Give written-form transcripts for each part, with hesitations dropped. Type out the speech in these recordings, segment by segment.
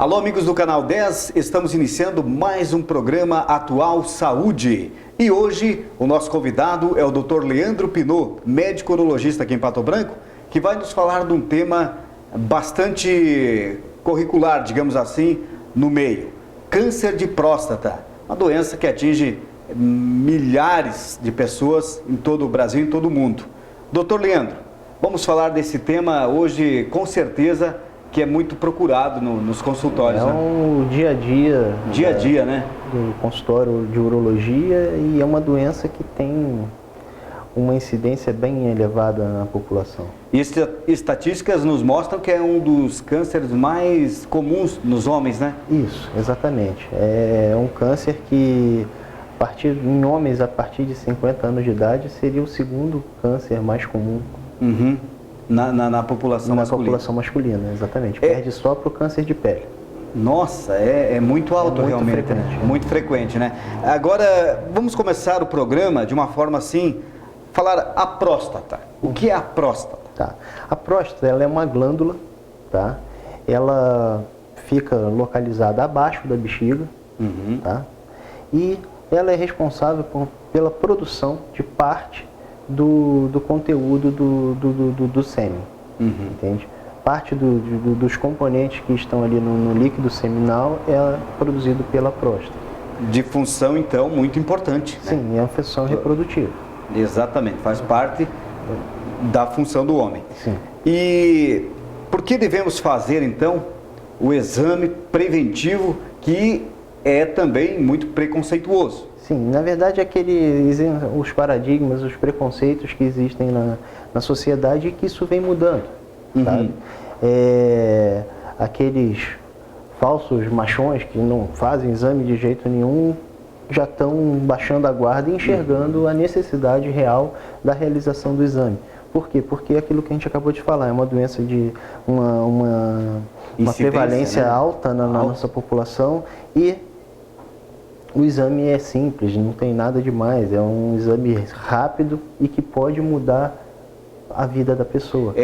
Alô, amigos do Canal 10, estamos iniciando mais um programa Atual Saúde. E hoje o nosso convidado é o Dr. Leandro Pinot, médico urologista aqui em Pato Branco, que vai nos falar de um tema bastante curricular, digamos assim, no meio. Câncer de próstata, uma doença que atinge milhares de pessoas em todo o Brasil e em todo o mundo. Dr. Leandro, vamos falar desse tema hoje, com certeza, que é muito procurado nos consultórios. É um dia a dia. Dia a dia, né? Do consultório de urologia, e é uma doença que tem uma incidência bem elevada na população. E estatísticas nos mostram que é um dos cânceres mais comuns nos homens, né? Isso, exatamente. É um câncer que, em homens a partir de 50 anos de idade, seria o segundo câncer mais comum. Uhum. Na população masculina. Na população masculina, exatamente. Perde só para o câncer de pele. Nossa, é muito alto, muito realmente. Frequente. Muito frequente, né? Agora, vamos começar o programa de uma forma assim, falar a próstata. O que é a próstata? Tá. A próstata, ela é uma glândula, tá? Ela fica localizada abaixo da bexiga, tá? E ela é responsável pela produção de parte do conteúdo do sêmen, entende? Parte dos componentes que estão ali no líquido seminal é produzido pela próstata. De função, então, muito importante. Sim, né? é uma função reprodutiva. Exatamente, faz parte da função do homem. Sim. E por que devemos fazer, então, o exame preventivo, que é também muito preconceituoso? Sim, na verdade, os paradigmas, os preconceitos que existem na sociedade, e que isso vem mudando, sabe? Aqueles falsos machões que não fazem exame de jeito nenhum, já estão baixando a guarda e enxergando a necessidade real da realização do exame. Por quê? Porque é aquilo que a gente acabou de falar, é uma doença de uma prevalência, né, alta na nossa população, e o exame é simples, não tem nada demais, é um exame rápido e que pode mudar a vida da pessoa.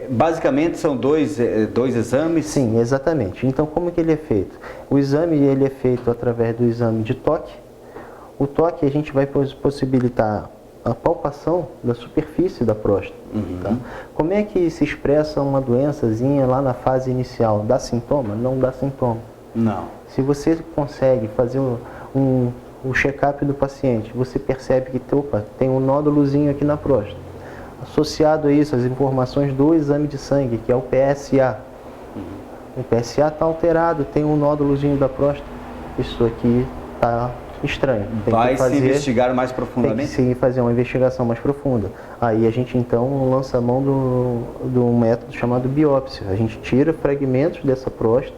Basicamente são dois exames? Sim, exatamente. Então, como que ele é feito? O exame ele é feito através do exame de toque. O toque, a gente vai possibilitar a palpação da superfície da próstata. Tá? Como é que se expressa uma doençazinha lá na fase inicial? Dá sintoma? Não dá sintoma. Não. Se você consegue fazer o check-up do paciente, você percebe que tem um nódulozinho aqui na próstata. Associado a isso, as informações do exame de sangue, que é o PSA. O PSA está alterado, tem um nódulozinho da próstata. Isso aqui está estranho. Vai se investigar mais profundamente? Tem que fazer uma investigação mais profunda. Aí a gente então lança a mão do método chamado biópsia. A gente tira fragmentos dessa próstata.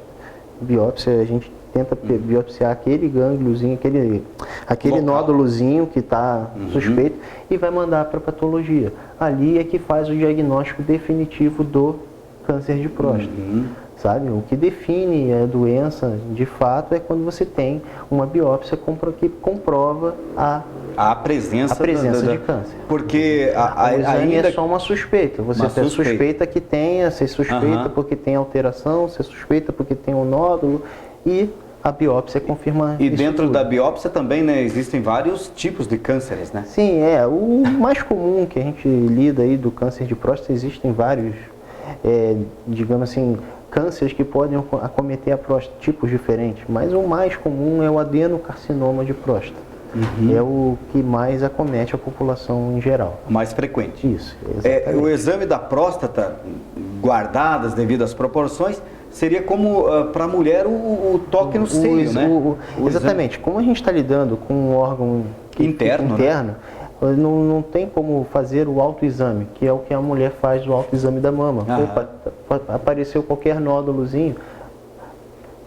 Biópsia, a gente tenta biopsiar aquele gângliozinho, aquele nódulozinho que está suspeito, e vai mandar para a patologia. Ali é que faz o diagnóstico definitivo do câncer de próstata. Sabe? O que define a doença, de fato, é quando você tem uma biópsia que comprova a presença de câncer. Porque o exame é só uma suspeita. Você suspeita que tenha, você suspeita porque tem alteração, você suspeita porque tem um nódulo, e a biópsia confirma isso. E dentro tudo. da biópsia também, né, existem vários tipos de cânceres, né? Sim, o mais comum que a gente lida aí do câncer de próstata, existem vários, digamos assim, cânceres que podem acometer a próstata, tipos diferentes, mas o mais comum é o adenocarcinoma de próstata. É o que mais acomete a população em geral. Mais frequente. Isso, exatamente. O exame da próstata, guardadas devido às proporções, seria como para a mulher o toque no seio, né? Exatamente. Como a gente está lidando com um órgão interno, né? Não tem como fazer o autoexame, que é o que a mulher faz, o autoexame da mama. Apareceu qualquer nódulozinho,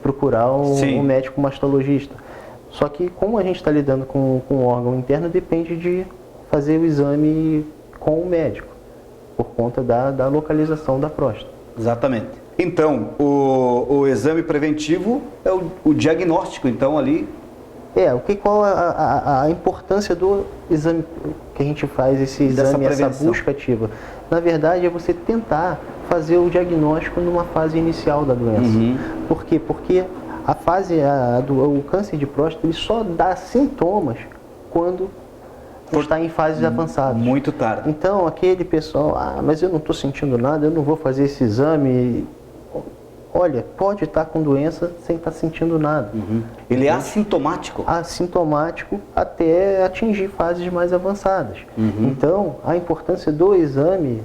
procurar um médico mastologista. Só que como a gente está lidando com um órgão interno, depende de fazer o exame com o médico, por conta da localização da próstata. Exatamente. Então, o exame preventivo é o diagnóstico, então, ali Qual a importância do exame que a gente faz, esse exame, essa busca ativa? Na verdade, é você tentar fazer o diagnóstico numa fase inicial da doença. Por quê? Porque o câncer de próstata, ele só dá sintomas quando está em fases avançadas. Muito tarde. Então, aquele pessoal, mas eu não estou sentindo nada, eu não vou fazer esse exame. Olha, pode estar com doença sem estar sentindo nada. Ele é assintomático? Assintomático até atingir fases mais avançadas. Então, a importância do exame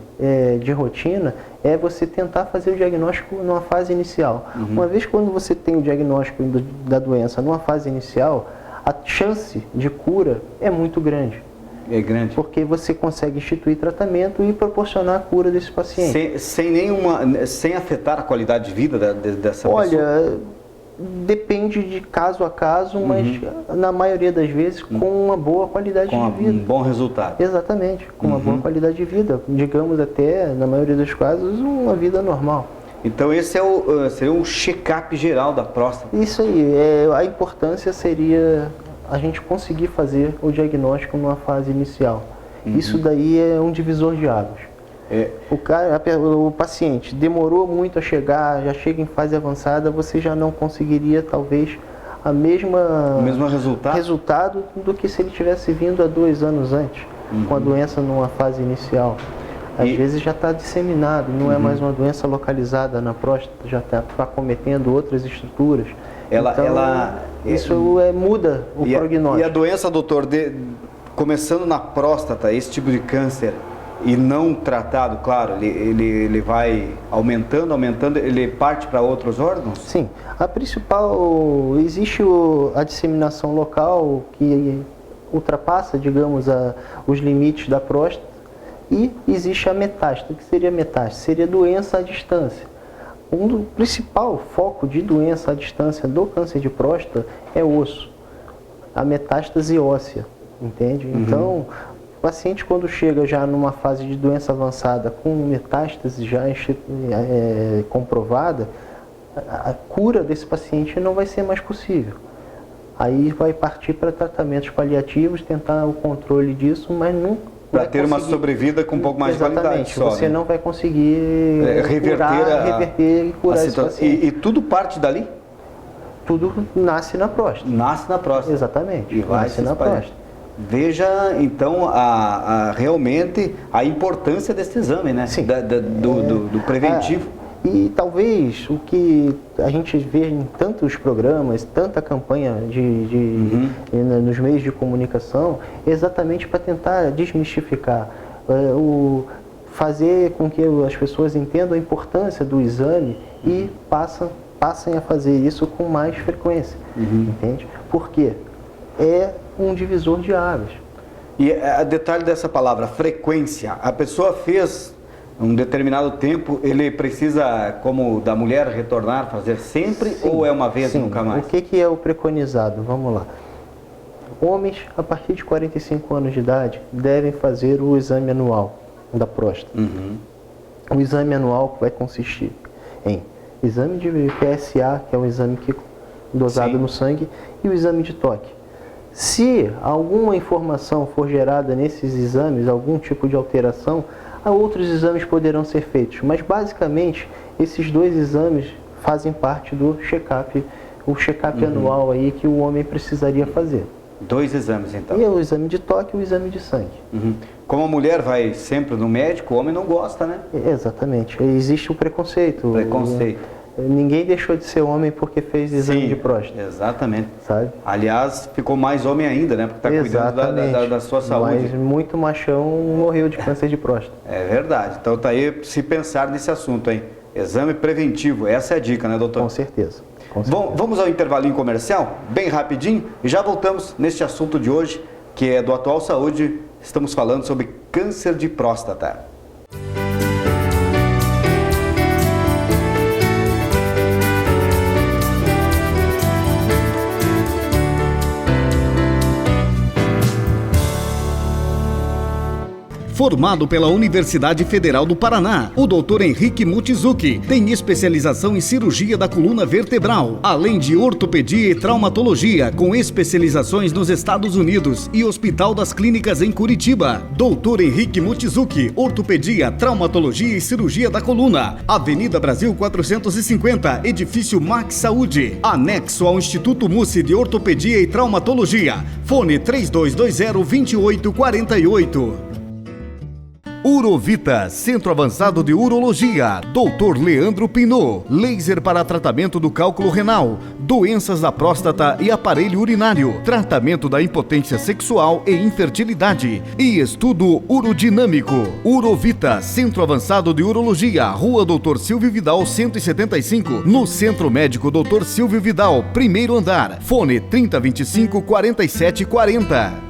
de rotina é você tentar fazer o diagnóstico numa fase inicial. Uma vez quando você tem o diagnóstico da doença numa fase inicial, a chance de cura é muito grande. É grande. Porque você consegue instituir tratamento e proporcionar a cura desse paciente. Sem afetar a qualidade de vida dessa pessoa? Olha, depende de caso a caso, mas na maioria das vezes com uma boa qualidade de vida. Com um bom resultado. Exatamente, com uma boa qualidade de vida. Digamos até, na maioria dos casos, uma vida normal. Então esse seria um check-up geral da próstata. Isso aí, a importância seria a gente conseguir fazer o diagnóstico numa fase inicial. Isso daí é um divisor de águas. O paciente demorou muito a chegar, já chega em fase avançada, você já não conseguiria talvez o mesmo resultado do que se ele tivesse vindo há 2 anos antes, com a doença numa fase inicial. Às vezes já está disseminado, não é mais uma doença localizada na próstata, já está acometendo outras estruturas. Isso muda o prognóstico. E a doença, doutor, começando na próstata, esse tipo de câncer, e não tratado, claro, ele vai aumentando, ele parte para outros órgãos? Sim, a principal, existe a disseminação local que ultrapassa, digamos, os limites da próstata, e existe a metástase. O que seria metástase? Seria doença à distância. O principal foco de doença à distância do câncer de próstata é o osso, a metástase óssea, entende? Então, o paciente quando chega já numa fase de doença avançada com metástase já comprovada, a cura desse paciente não vai ser mais possível. Aí vai partir para tratamentos paliativos, tentar o controle disso, mas não para ter uma sobrevida com um pouco mais de qualidade. Você não vai conseguir reverter e curar esse paciente. E tudo parte dali? Tudo nasce na próstata. Nasce na próstata. Exatamente. E vai nasce na próstata. Veja, então, realmente a importância desse exame, né? Sim. Do preventivo. E talvez o que a gente vê em tantos programas, tanta campanha nos meios de comunicação, é exatamente para tentar desmistificar, fazer com que as pessoas entendam a importância do exame e passem a fazer isso com mais frequência, entende? Por quê? É um divisor de águas. E a detalhe dessa palavra, frequência, a pessoa fez um determinado tempo, ele precisa, como da mulher, retornar, fazer sempre? Sim, ou é uma vez e nunca mais? O que é o preconizado? Vamos lá. Homens, a partir de 45 anos de idade, devem fazer o exame anual da próstata. O exame anual vai consistir em exame de PSA, que é um exame dosado no sangue, e o exame de toque. Se alguma informação for gerada nesses exames, algum tipo de alteração, outros exames poderão ser feitos, mas basicamente esses 2 exames fazem parte do check-up, o check-up anual aí que o homem precisaria fazer. 2 exames então? E o exame de toque e o exame de sangue. Como a mulher vai sempre no médico, o homem não gosta, né? Exatamente, existe o preconceito. Ninguém deixou de ser homem porque fez exame de próstata. Exatamente. Sabe? Aliás, ficou mais homem ainda, né? Porque está cuidando da sua saúde. Mas muito machão morreu de câncer de próstata. É verdade. Então tá aí se pensar nesse assunto, hein? Exame preventivo, essa é a dica, né, doutor? Com certeza. Bom, vamos ao intervalinho comercial, bem rapidinho, e já voltamos neste assunto de hoje, que é do Atual Saúde. Estamos falando sobre câncer de próstata. Formado pela Universidade Federal do Paraná, o Dr. Henrique Mochizuki tem especialização em cirurgia da coluna vertebral, além de ortopedia e traumatologia, com especializações nos Estados Unidos e Hospital das Clínicas em Curitiba. Dr. Henrique Mochizuki, ortopedia, traumatologia e cirurgia da coluna. Avenida Brasil 450, edifício Max Saúde, anexo ao Instituto Mussi de Ortopedia e Traumatologia. Fone 3220-2848. Urovita, Centro Avançado de Urologia, Dr. Leandro Pinot, laser para tratamento do cálculo renal, doenças da próstata e aparelho urinário, tratamento da impotência sexual e infertilidade e estudo urodinâmico. Urovita, Centro Avançado de Urologia, Rua Dr. Silvio Vidal 175, no Centro Médico Dr. Silvio Vidal, primeiro andar, fone 3025-4740.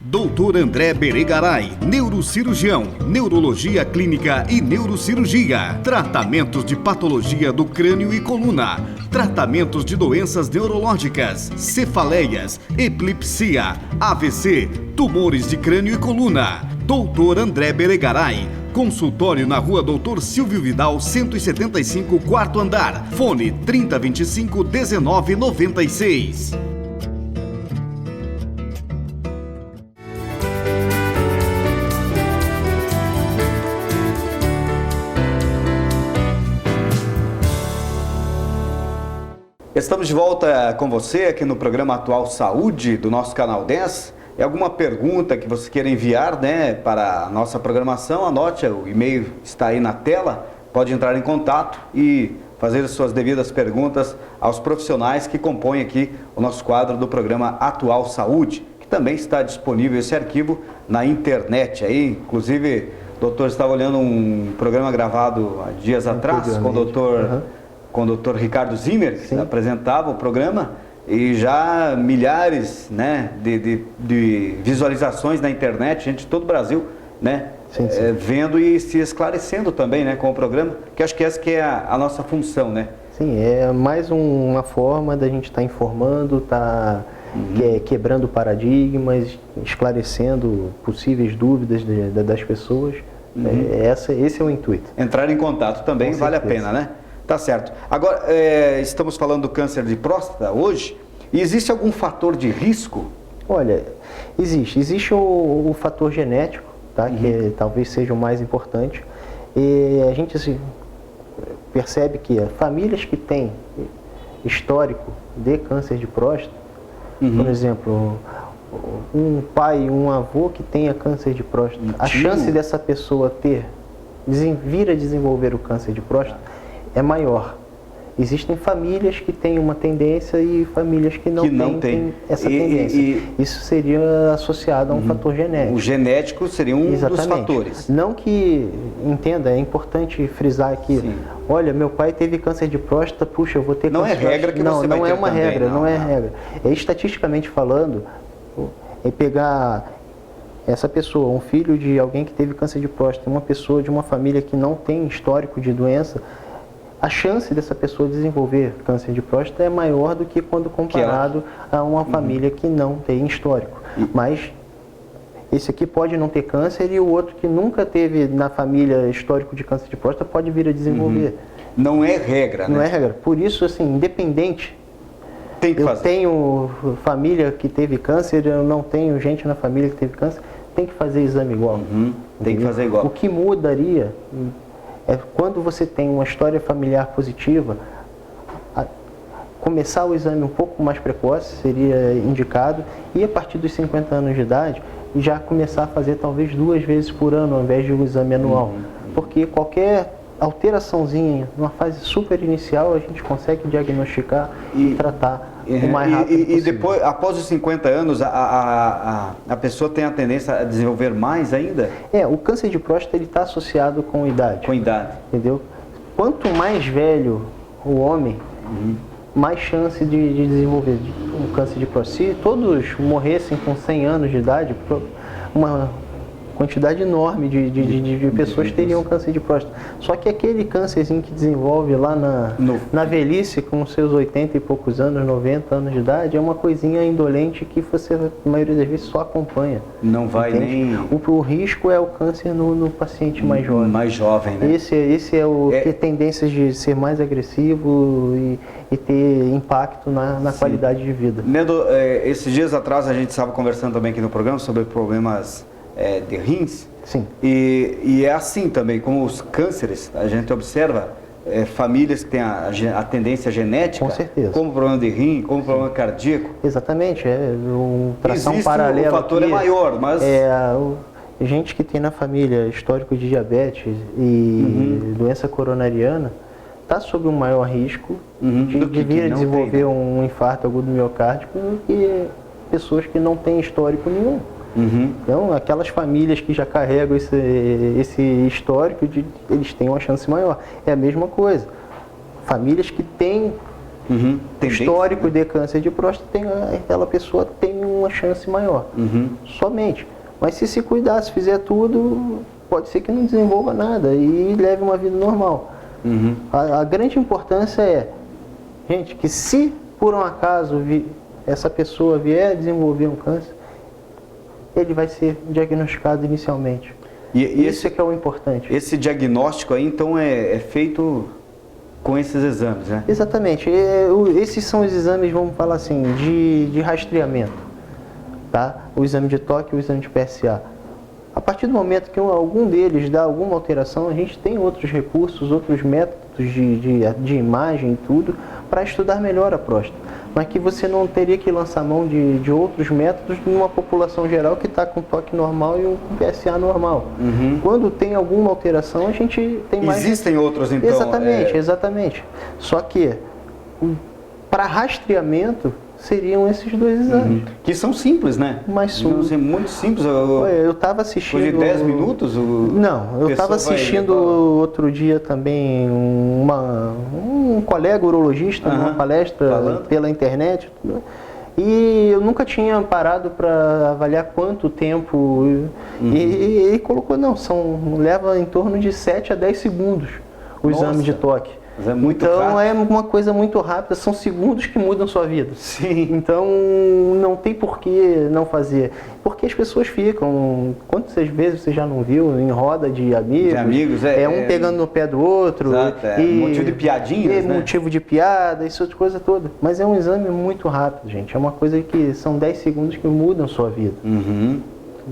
Dr. André Beregaray, neurocirurgião, neurologia clínica e neurocirurgia, tratamentos de patologia do crânio e coluna, tratamentos de doenças neurológicas, cefaleias, epilepsia, AVC, tumores de crânio e coluna. Dr. André Beregaray, consultório na Rua Dr. Silvio Vidal 175, quarto andar, fone 3025-1996. Estamos de volta com você aqui no programa Atual Saúde do nosso Canal 10. E alguma pergunta que você queira enviar, né, para a nossa programação, anote, o e-mail está aí na tela, pode entrar em contato e fazer as suas devidas perguntas aos profissionais que compõem aqui o nosso quadro do programa Atual Saúde, que também está disponível esse arquivo na internet. Aí, inclusive, o doutor estava olhando um programa gravado há dias atrás com o doutor... com o Dr. Ricardo Zimmer, que apresentava o programa, e já milhares, né, de visualizações na internet, gente de todo o Brasil, né, vendo e se esclarecendo também, né, com o programa, que acho que essa que é a nossa função, né? Sim, é mais uma forma da gente estar informando, quebrando paradigmas, esclarecendo possíveis dúvidas das pessoas. Esse é o intuito. Entrar em contato também vale a pena, né? Tá certo. Agora, estamos falando do câncer de próstata hoje. E existe algum fator de risco? Olha, existe o fator genético, tá? Que talvez seja o mais importante. E a gente percebe que famílias que têm histórico de câncer de próstata, por exemplo, um pai, um avô que tenha câncer de próstata, a chance dessa pessoa vir a desenvolver o câncer de próstata é maior. Existem famílias que têm uma tendência e famílias que não têm essa tendência. Isso seria associado a um fator genético. O genético seria um dos fatores. Não que, entenda, é importante frisar aqui, olha, meu pai teve câncer de próstata, puxa, eu vou ter câncer de próstata. Não é regra que você vai ter uma também, regra, não é regra. Estatisticamente falando, pegar essa pessoa, um filho de alguém que teve câncer de próstata, uma pessoa de uma família que não tem histórico de doença, a chance dessa pessoa desenvolver câncer de próstata é maior do que quando comparado a uma família que não tem histórico. Mas esse aqui pode não ter câncer e o outro que nunca teve na família histórico de câncer de próstata pode vir a desenvolver. Não é regra, né? Não é regra. Por isso, assim, independente, eu tenho família que teve câncer, eu não tenho gente na família que teve câncer, tem que fazer exame igual. Tem que fazer igual. O que mudaria é quando você tem uma história familiar positiva, começar o exame um pouco mais precoce seria indicado, e a partir dos 50 anos de idade já começar a fazer talvez 2 vezes por ano ao invés de um exame anual, porque qualquer alteraçãozinha numa fase super inicial a gente consegue diagnosticar e tratar o mais rápido possível. E depois, após os 50 anos, a pessoa tem a tendência a desenvolver mais ainda? O câncer de próstata está associado com idade. Com idade. Entendeu? Quanto mais velho o homem, mais chance de desenvolver um câncer de próstata. Se todos morressem com 100 anos de idade, quantidade enorme de pessoas teriam câncer de próstata. Só que aquele câncerzinho que desenvolve lá na velhice, com seus 80 e poucos anos, 90 anos de idade, é uma coisinha indolente que você, na maioria das vezes, só acompanha. Não vai nem... O risco é o câncer no paciente mais jovem. Mais jovem, né? Esse é o que tem tendências de ser mais agressivo e ter impacto na qualidade de vida. Nendo, esses dias atrás a gente estava conversando também aqui no programa sobre problemas de rins. Sim. E é assim também, como os cânceres, a gente observa famílias que têm a tendência genética, com certeza, como problema de rim, como problema cardíaco. Exatamente, traçar um paralelo. O fator aqui, é maior, mas... gente que tem na família histórico de diabetes e doença coronariana está sob um maior risco de vir a desenvolver um infarto agudo miocárdico do que pessoas que não têm histórico nenhum. Então, aquelas famílias que já carregam esse histórico, eles têm uma chance maior. É a mesma coisa. Famílias que têm histórico de câncer de próstata, aquela pessoa tem uma chance maior. Somente. Mas se cuidar, se fizer tudo, pode ser que não desenvolva nada e leve uma vida normal. A grande importância é, gente, que se por um acaso essa pessoa vier a desenvolver um câncer, ele vai ser diagnosticado inicialmente. E isso é que é o importante. Esse diagnóstico aí, então, é feito com esses exames, né? Exatamente. Esses são os exames, vamos falar assim, de rastreamento. Tá? O exame de toque e o exame de PSA. A partir do momento que algum deles dá alguma alteração, a gente tem outros recursos, outros métodos de imagem e tudo, para estudar melhor a próstata. Mas que você não teria que lançar mão de outros métodos numa população geral que está com toque normal e um PSA normal. Quando tem alguma alteração, a gente tem mais... Existem outros, então... Exatamente. Só que, para rastreamento, seriam esses dois exames. Que são simples, né? Mas muito simples. Eu estava assistindo... Foi de 10 minutos? Não, eu estava assistindo outro dia também um colega urologista, numa palestra pela internet. E eu nunca tinha parado para avaliar quanto tempo. E ele colocou, leva em torno de 7 a 10 segundos o exame de toque. Mas é muito então é uma coisa muito rápida, são segundos que mudam sua vida. Sim. Então não tem por que não fazer. Porque as pessoas ficam, quantas vezes você já não viu em roda de amigos? De amigos, um pegando no pé do outro. Exato, motivo de piadinhas, né? Motivo de piada, isso coisa toda. Mas é um exame muito rápido, gente. É uma coisa que são 10 segundos que mudam sua vida.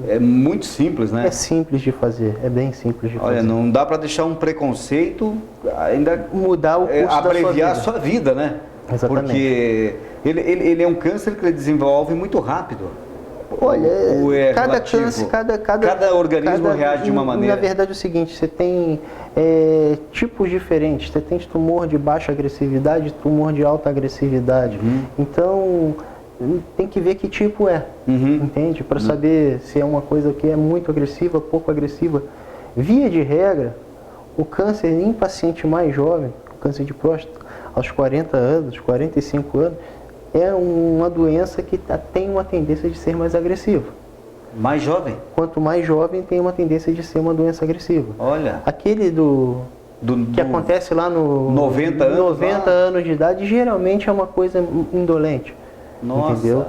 É muito simples, né? É simples de fazer, é bem simples de fazer. Olha, não dá para deixar um preconceito, ainda mudar o curso abreviar a sua vida, né? Exatamente. Porque ele é um câncer que ele desenvolve muito rápido. Olha, cada câncer, cada organismo reage de uma maneira. Na verdade é o seguinte, você tem tipos diferentes. Você tem tumor de baixa agressividade, tumor de alta agressividade. Então tem que ver que tipo entende? Para saber se é uma coisa que é muito agressiva, pouco agressiva. Via de regra, o câncer em paciente mais jovem, o câncer de próstata, aos 40 anos, 45 anos, é uma doença que tem uma tendência de ser mais agressiva. Mais jovem? Quanto mais jovem, tem uma tendência de ser uma doença agressiva. Olha. Aquele que acontece lá no 90 anos de idade, geralmente é uma coisa indolente. Nossa. Entendeu?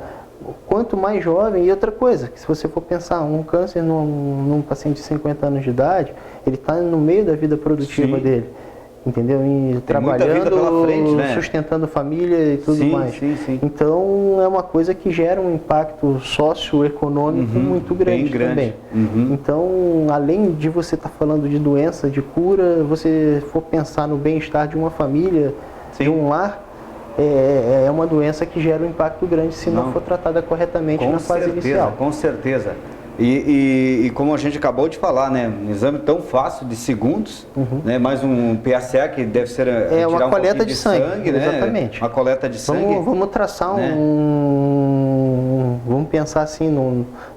Quanto mais jovem, e outra coisa, que se você for pensar, um câncer num paciente de 50 anos de idade, ele está no meio da vida produtiva dele, entendeu? E trabalhando, pela frente, né? Sustentando família e tudo mais. Sim. Então, é uma coisa que gera um impacto socioeconômico muito grande também. Então, além de você estar falando de doença, de cura, você for pensar no bem-estar de uma família, de um lar, é uma doença que gera um impacto grande se não for tratada corretamente na fase inicial. Com certeza. E como a gente acabou de falar, né, um exame tão fácil de segundos, né, mais um PSA que deve ser uma coleta de sangue, né? Exatamente. Uma coleta de sangue. Vamos traçar vamos pensar assim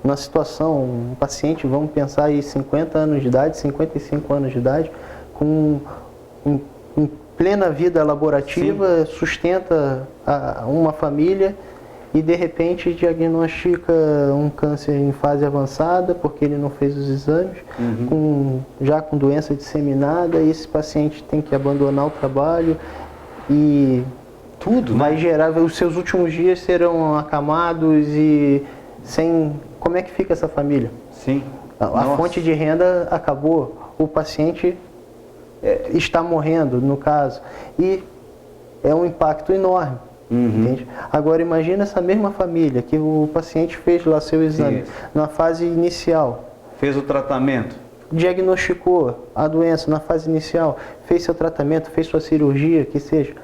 numa situação, um paciente, vamos pensar aí 50 anos de idade, 55 anos de idade, com plena vida laborativa, sustenta uma família e de repente diagnostica um câncer em fase avançada porque ele não fez os exames, já com doença disseminada, e esse paciente tem que abandonar o trabalho e tudo, vai né? gerar, os seus últimos dias serão acamados e sem... Como é que fica essa família? Sim. A fonte de renda acabou, o paciente está morrendo, no caso, e é um impacto enorme. Entende? Agora imagina essa mesma família que o paciente fez lá seu exame na fase inicial, fez o tratamento, diagnosticou a doença na fase inicial, fez seu tratamento, fez sua cirurgia, que seja,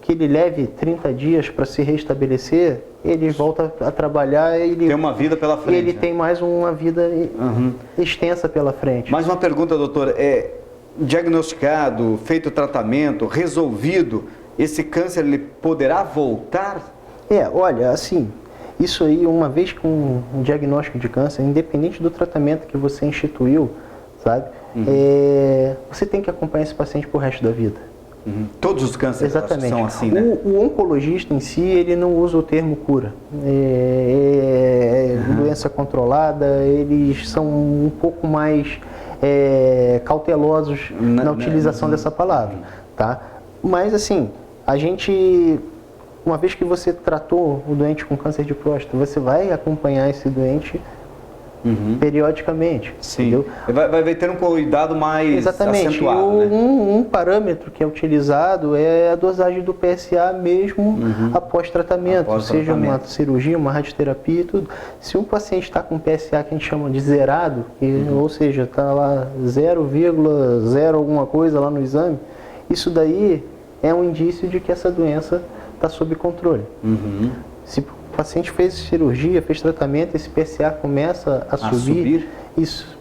que ele leve 30 dias para se restabelecer, ele volta a trabalhar, ele tem uma vida pela frente. Ele tem mais uma vida extensa pela frente. Mais uma pergunta, doutor, diagnosticado, feito o tratamento, resolvido, esse câncer ele poderá voltar? Olha, assim, isso aí, uma vez com um diagnóstico de câncer, independente do tratamento que você instituiu, sabe, você tem que acompanhar esse paciente pro resto da vida. Todos os cânceres são assim, né? O oncologista em si, ele não usa o termo cura. Doença controlada, eles são um pouco mais cautelosos na utilização dessa palavra, tá? Mas assim, a gente, uma vez que você tratou o doente com câncer de próstata, você vai acompanhar esse doente periodicamente. Sim. Entendeu? Vai ter um cuidado mais acentuado, né? Um parâmetro que é utilizado é a dosagem do PSA mesmo após tratamento, seja uma cirurgia, uma radioterapia e tudo. Se um paciente está com PSA que a gente chama de zerado, ou seja, está lá 0,0 alguma coisa lá no exame, isso daí é um indício de que essa doença está sob controle. Se o paciente fez cirurgia, fez tratamento, esse PSA começa a subir, isso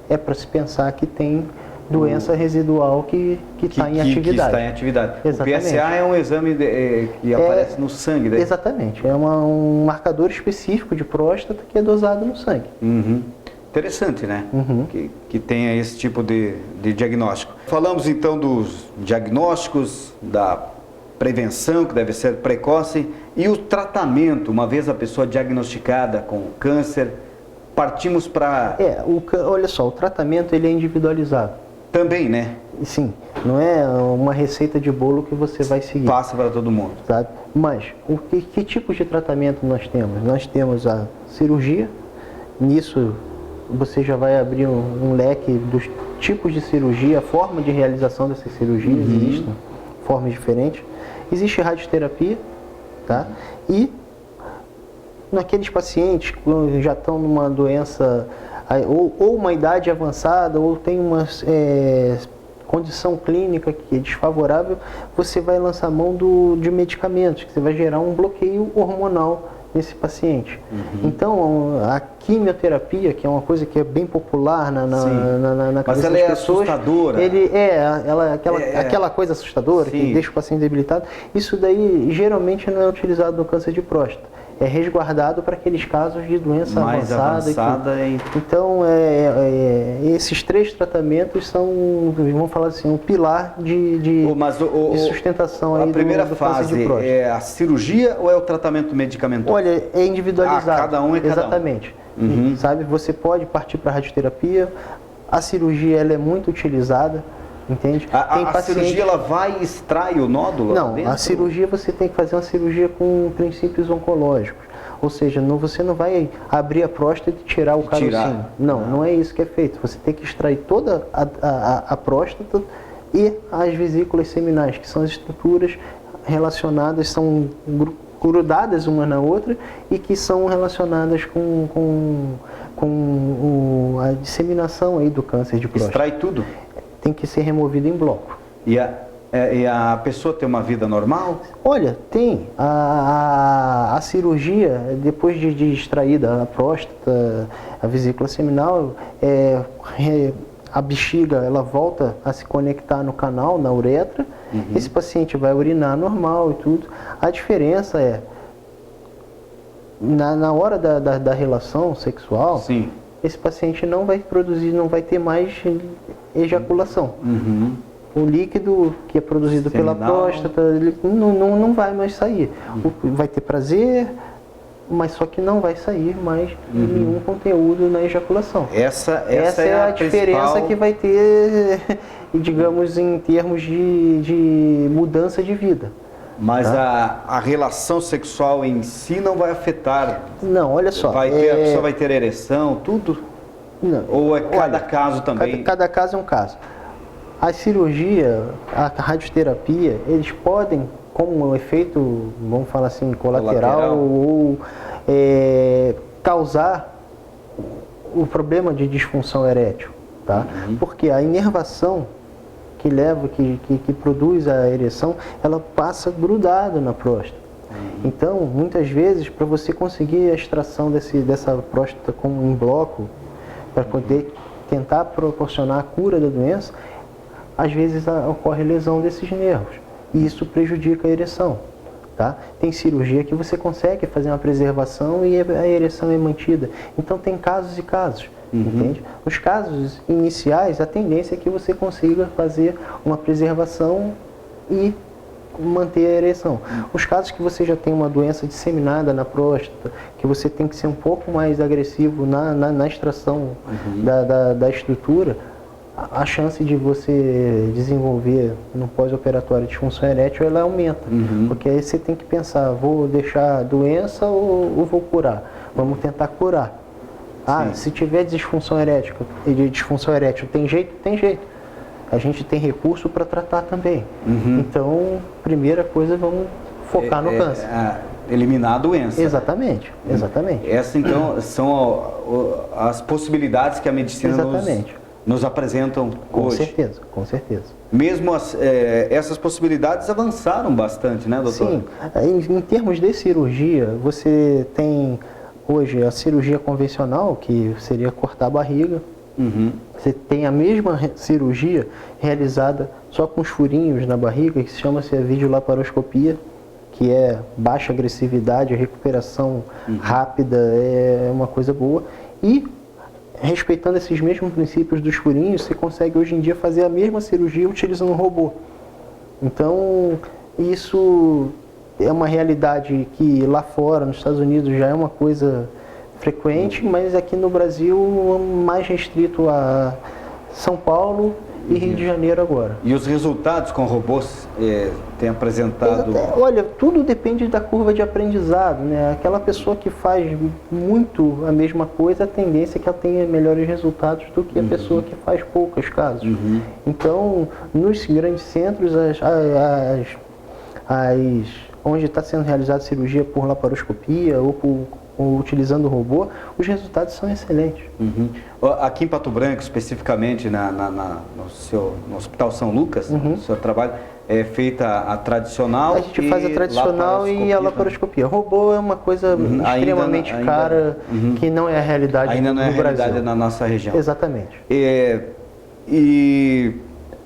é para se pensar que tem doença residual que está em atividade. Que está em atividade. Exatamente. O PSA é um exame que aparece no sangue, né? Exatamente, é um marcador específico de próstata que é dosado no sangue. Interessante, né? Que tenha esse tipo de diagnóstico. Falamos então dos diagnósticos, da prevenção, que deve ser precoce, e o tratamento, uma vez a pessoa diagnosticada com câncer, partimos para... olha só, o tratamento ele é individualizado. Também, né? Sim, não é uma receita de bolo que você vai seguir. Passa para todo mundo. Sabe? Mas, que tipos de tratamento nós temos? Nós temos a cirurgia, nisso você já vai abrir um leque dos tipos de cirurgia, a forma de realização dessas cirurgias, existem formas diferentes. Existe radioterapia, tá? E naqueles pacientes que já estão numa doença, ou uma idade avançada, ou tem uma condição clínica que é desfavorável, você vai lançar mão de medicamentos, que você vai gerar um bloqueio hormonal nesse paciente. Então, a quimioterapia, que é uma coisa que é bem popular na cabeça das pessoas, assustadora. Aquela coisa assustadora que deixa o paciente debilitado. Isso daí geralmente não é utilizado no câncer de próstata. É resguardado para aqueles casos de doença mais avançada. Então, esses 3 tratamentos são, vamos falar assim, um pilar de sustentação aí a primeira do fase câncer de próstata. É a cirurgia ou é o tratamento medicamentoso? Olha, é individualizado. Cada um é cada Exatamente. Sabe, você pode partir para a radioterapia, a cirurgia ela é muito utilizada. Entende? A cirurgia ela vai e extrai o nódulo? Não, a cirurgia você tem que fazer uma cirurgia com princípios oncológicos. Ou seja, você não vai abrir a próstata e tirar o carocinho. Não é isso que é feito. Você tem que extrair toda a próstata e as vesículas seminais, que são as estruturas relacionadas, são grudadas uma na outra e que são relacionadas com a disseminação aí do câncer de próstata. Extrai tudo? Tem que ser removido em bloco. E a pessoa tem uma vida normal? Olha, tem. A cirurgia, depois de extraída a próstata, a vesícula seminal, a bexiga ela volta a se conectar no canal, na uretra. Esse paciente vai urinar normal e tudo. A diferença é, na hora da relação sexual, esse paciente não vai produzir, não vai ter mais ejaculação. o líquido que é produzido pela próstata, ele não vai mais sair. Vai ter prazer, mas só que não vai sair mais nenhum conteúdo na ejaculação. Essa é a diferença que vai ter, digamos, em termos de mudança de vida. Mas a relação sexual em si não vai afetar? Não, olha só. A pessoa vai ter ereção, tudo? Não. Ou é cada caso também? Cada caso é um caso. A cirurgia, a radioterapia, eles podem, como um efeito, vamos falar assim, colateral. Ou causar o problema de disfunção erétil, tá? Porque a inervação que leva, que produz a ereção, ela passa grudada na próstata. Então, muitas vezes, para você conseguir a extração dessa próstata em bloco, para poder tentar proporcionar a cura da doença, às vezes ocorre lesão desses nervos, e isso prejudica a ereção. Tá? Tem cirurgia que você consegue fazer uma preservação e a ereção é mantida. Então tem casos e casos, entende? Os casos iniciais, a tendência é que você consiga fazer uma preservação e manter a ereção. Os casos que você já tem uma doença disseminada na próstata, que você tem que ser um pouco mais agressivo na extração da estrutura, a chance de você desenvolver no pós-operatório disfunção erétil, ela aumenta. Porque aí você tem que pensar, vou deixar a doença ou vou curar? Vamos tentar curar. Se tiver disfunção erétil, tem jeito? Tem jeito. A gente tem recurso para tratar também. Então, primeira coisa, vamos focar no câncer. Eliminar a doença. Exatamente. Essas, então, são as possibilidades que a medicina nos apresentam hoje. Com certeza. Mesmo essas possibilidades avançaram bastante, né, doutor? Sim. Em termos de cirurgia, você tem hoje a cirurgia convencional, que seria cortar a barriga. Você tem a mesma cirurgia realizada só com os furinhos na barriga, que se chama-se a videolaparoscopia, que é baixa agressividade, recuperação rápida, é uma coisa boa. E respeitando esses mesmos princípios dos furinhos, você consegue hoje em dia fazer a mesma cirurgia utilizando um robô. Então, isso é uma realidade que lá fora, nos Estados Unidos, já é uma coisa frequente, mas aqui no Brasil mais restrito a São Paulo e Rio de Janeiro agora. E os resultados com robôs têm apresentado? Olha, tudo depende da curva de aprendizado, né? Aquela pessoa que faz muito a mesma coisa, a tendência é que ela tenha melhores resultados do que a pessoa que faz poucos casos. Então, nos grandes centros, onde está sendo realizada cirurgia por laparoscopia ou utilizando robô, os resultados são excelentes. Aqui em Pato Branco, especificamente no Hospital São Lucas, no seu trabalho, é feita a tradicional. A gente faz a tradicional e a laparoscopia. Robô é uma coisa extremamente cara, que não é a realidade ainda não é a realidade Brasil. Na nossa região. Exatamente. E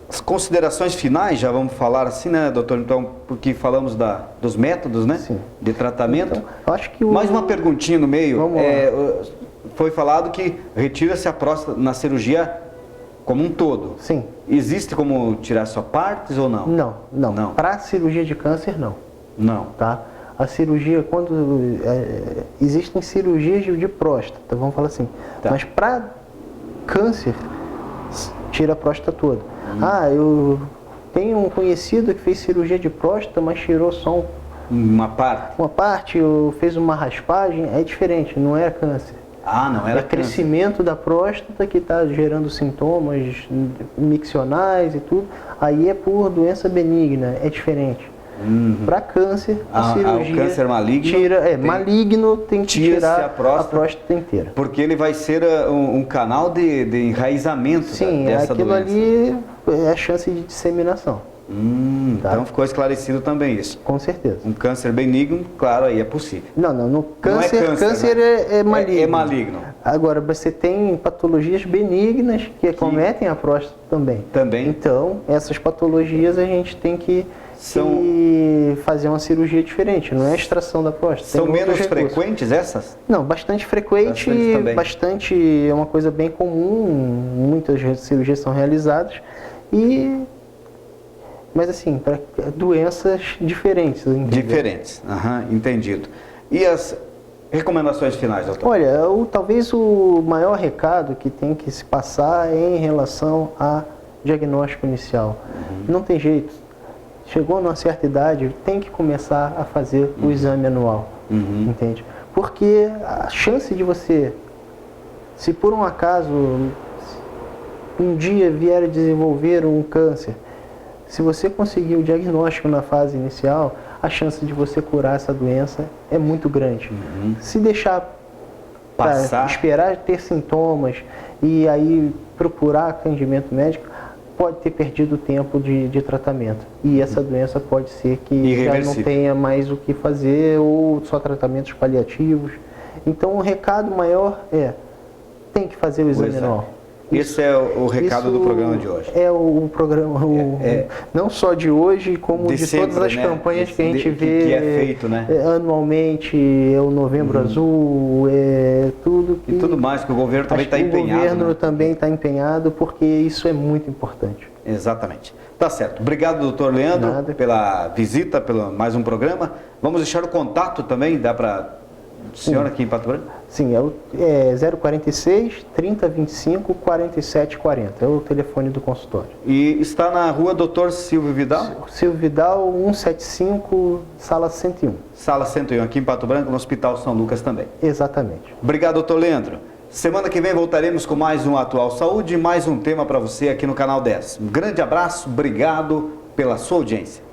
as considerações finais, já vamos falar assim, né, doutor? Então, porque falamos dos métodos, né? Sim. De tratamento. Então, eu acho que mais uma perguntinha no meio. Vamos lá. Foi falado que retira-se a próstata na cirurgia como um todo. Sim. Existe como tirar só partes ou não? Não. Para cirurgia de câncer, não. Não. Tá? A cirurgia, quando existem cirurgias de próstata, vamos falar assim. Tá. Mas para câncer, tira a próstata toda. Eu tenho um conhecido que fez cirurgia de próstata, mas tirou só uma parte. Uma parte, ou fez uma raspagem, é diferente, não era câncer. Não era câncer. Crescimento da próstata que está gerando sintomas miccionais e tudo. Aí é por doença benigna, é diferente. Para câncer, a cirurgia... O câncer maligno... maligno tem que tirar a próstata inteira. Porque ele vai ser um canal de enraizamento dessa doença. Aquilo ali é a chance de disseminação. Tá? Então ficou esclarecido também isso. Com certeza. Um câncer benigno, claro, aí é possível. No câncer, não é câncer, né? é maligno. É maligno. Agora, você tem patologias benignas que acometem a próstata também. Então, essas patologias a gente tem que fazer uma cirurgia diferente, não é a extração da próstata. São menos frequentes essas? Não, bastante frequente, bastante, é uma coisa bem comum, muitas cirurgias são realizadas e mas assim, para doenças diferentes. Entendeu? Diferentes, entendido. E as recomendações finais, doutor? Olha, talvez o maior recado que tem que se passar é em relação a diagnóstico inicial. Não tem jeito. Chegou numa certa idade, tem que começar a fazer o exame anual, entende? Porque a chance de você, se por um acaso um dia vier a desenvolver um câncer, se você conseguir o diagnóstico na fase inicial, a chance de você curar essa doença é muito grande. Se deixar passar, esperar ter sintomas e aí procurar atendimento médico, pode ter perdido o tempo de tratamento. E essa doença pode ser que já não tenha mais o que fazer ou só tratamentos paliativos. Então o recado maior é, tem que fazer o exame anual. Esse é o recado do programa de hoje. É o programa, não só de hoje, como de sempre, todas as campanhas que a gente vê que é feito, né? Anualmente, é o Novembro Azul, é tudo que... E tudo mais, que o governo também está empenhado. O governo também está empenhado, porque isso é muito importante. Exatamente. Tá certo. Obrigado, doutor Leandro, pela visita, pelo mais um programa. Vamos deixar o contato também, dá para... Senhora aqui em Pato Branco? Sim, é 046 3025 4740, é o telefone do consultório. E está na rua Dr. Silvio Vidal? Silvio Vidal, 175, sala 101. Sala 101, aqui em Pato Branco, no Hospital São Lucas também. Exatamente. Obrigado, doutor Leandro. Semana que vem voltaremos com mais um Atual Saúde e mais um tema para você aqui no Canal 10. Um grande abraço, obrigado pela sua audiência.